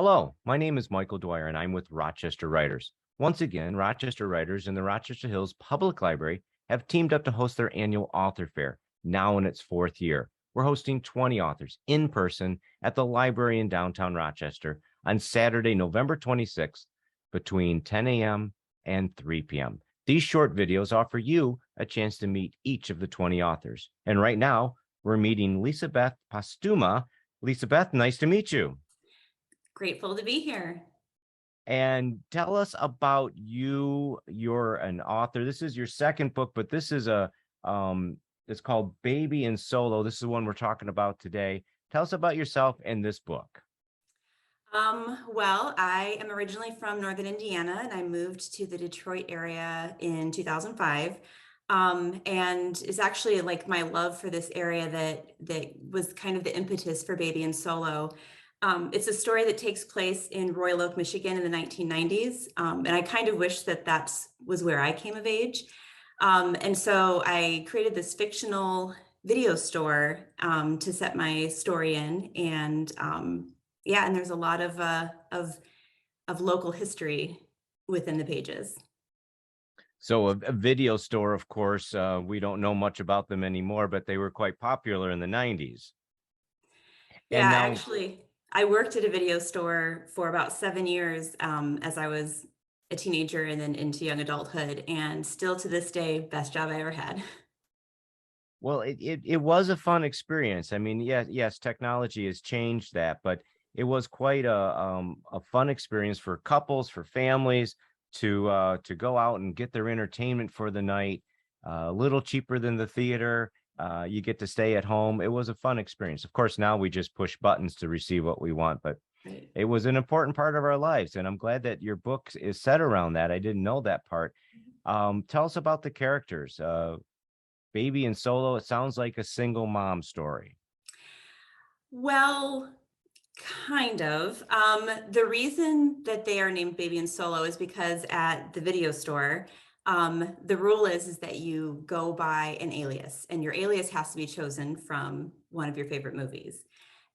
Hello, my name is Michael Dwyer, and I'm with Rochester Writers. Once again, Rochester Writers and the Rochester Hills Public Library have teamed up to host their annual author fair, now in its fourth year. We're hosting 20 authors in person at the library in downtown Rochester on Saturday, November 26th, between 10 a.m. and 3 p.m. These short videos offer you a chance to meet each of the 20 authors. And right now, we're meeting Lisabeth Posthuma. Lisabeth, nice to meet you. Grateful to be here. And tell us about you. You're an author. This is your second book, but this is it's called Baby and Solo. This is the one we're talking about today. Tell us about yourself and this book. Well, I am originally from Northern Indiana, and I moved to the Detroit area in 2005. And it's actually like my love for this area that was kind of the impetus for Baby and Solo. It's a story that takes place in Royal Oak, Michigan in the 1990s. And I kind of wish that was where I came of age. And so I created this fictional video store to set my story in. And yeah, and there's a lot of local history within the pages. So a video store, of course, we don't know much about them anymore, but they were quite popular in the 90s. Yeah, And now, actually, I worked at a video store for about 7 years as I was a teenager and then into young adulthood, and still to this day, best job I ever had. well, it was a fun experience. I mean, yes, technology has changed that, but it was quite a fun experience for couples, for families to go out and get their entertainment for the night. A little cheaper than the theater. You get to stay at home. It was a fun experience. Of course, now we just push buttons to receive what we want, but Right. it was an important part of our lives. And I'm glad that your book is set around that. I didn't know that part. Tell us about the characters. Baby and Solo, it sounds like a single mom story. Well, kind of. The reason that they are named Baby and Solo is because at the video store, the rule is that you go by an alias, and your alias has to be chosen from one of your favorite movies.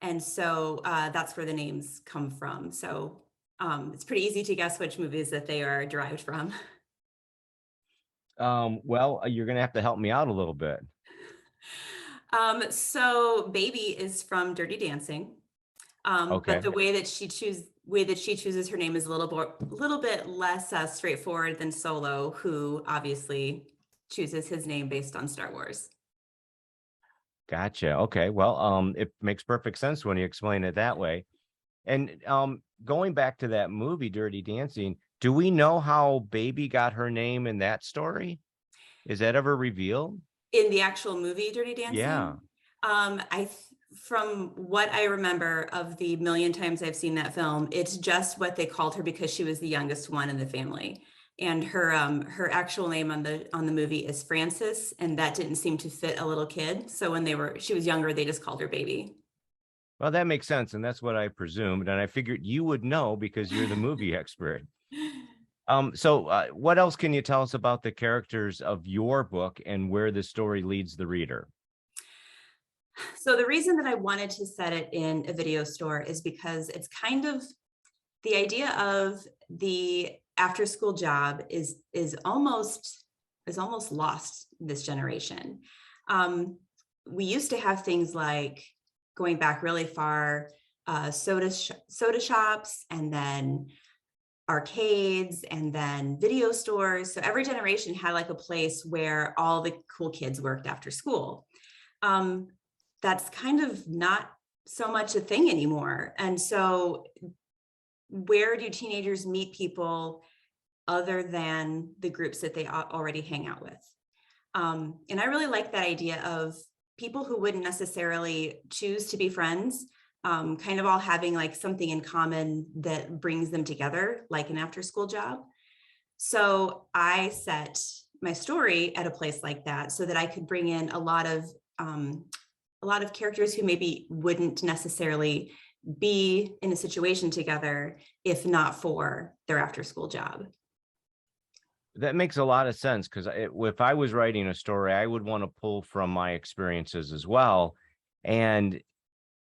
And so that's where the names come from. So it's pretty easy to guess which movies that they are derived from. Well, you're going to have to help me out a little bit. So Baby is from Dirty Dancing. But Okay. the way that she chooses her name is a little bit less straightforward than Solo, who obviously chooses his name based on Star Wars. Gotcha. Okay. Well, it makes perfect sense when you explain it that way. And going back to that movie, Dirty Dancing, do we know how Baby got her name in that story? Is that ever revealed? In the actual movie Dirty Yeah. Dancing, from what I remember of the million times I've seen that film, it's just what they called her because she was the youngest one in the family. And her actual name on the movie is Frances, and that didn't seem to fit a little kid. So when she was younger, they just called her Baby. Well, that makes sense. And that's what I presumed. And I figured you would know because you're the movie expert. So what else can you tell us about the characters of your book and where the story leads the reader? So the reason that I wanted to set it in a video store is because it's kind of the idea of the after school job is almost lost this generation. We used to have things like, going back really far, soda shops, and then arcades, and then video stores. So every generation had like a place where all the cool kids worked after school. Um, that's kind of not so much a thing anymore. And so where do teenagers meet people other than the groups that they already hang out with? And I really like that idea of people who wouldn't necessarily choose to be friends, kind of all having like something in common that brings them together, like an after school job. So I set my story at a place like that so that I could bring in a lot of characters who maybe wouldn't necessarily be in a situation together if not for their after school job. That makes a lot of sense because if I was writing a story, I would want to pull from my experiences as well. And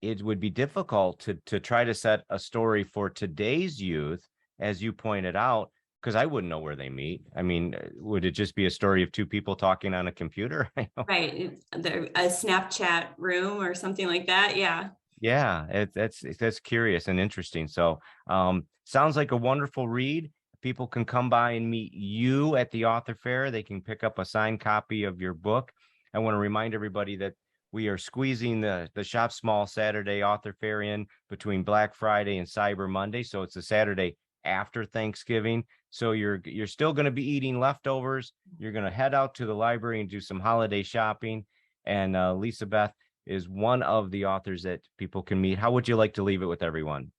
it would be difficult to try to set a story for today's youth, as you pointed out, because I wouldn't know where they meet. I mean, would it just be a story of two people talking on a computer? Right. A Snapchat room or something like that. Yeah. Yeah, that's curious and interesting. So, sounds like a wonderful read. People can come by and meet you at the author fair. They can pick up a signed copy of your book. I want to remind everybody that we are squeezing the Shop Small Saturday author fair in between Black Friday and Cyber Monday. So it's a Saturday after Thanksgiving. So you're still going to be eating leftovers. You're going to head out to the library and do some holiday shopping. And Lisabeth is one of the authors that people can meet. How would you like to leave it with everyone?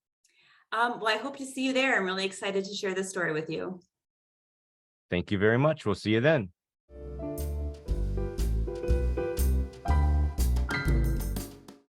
Well, I hope to see you there. I'm really excited to share this story with you. Thank you very much. We'll see you then.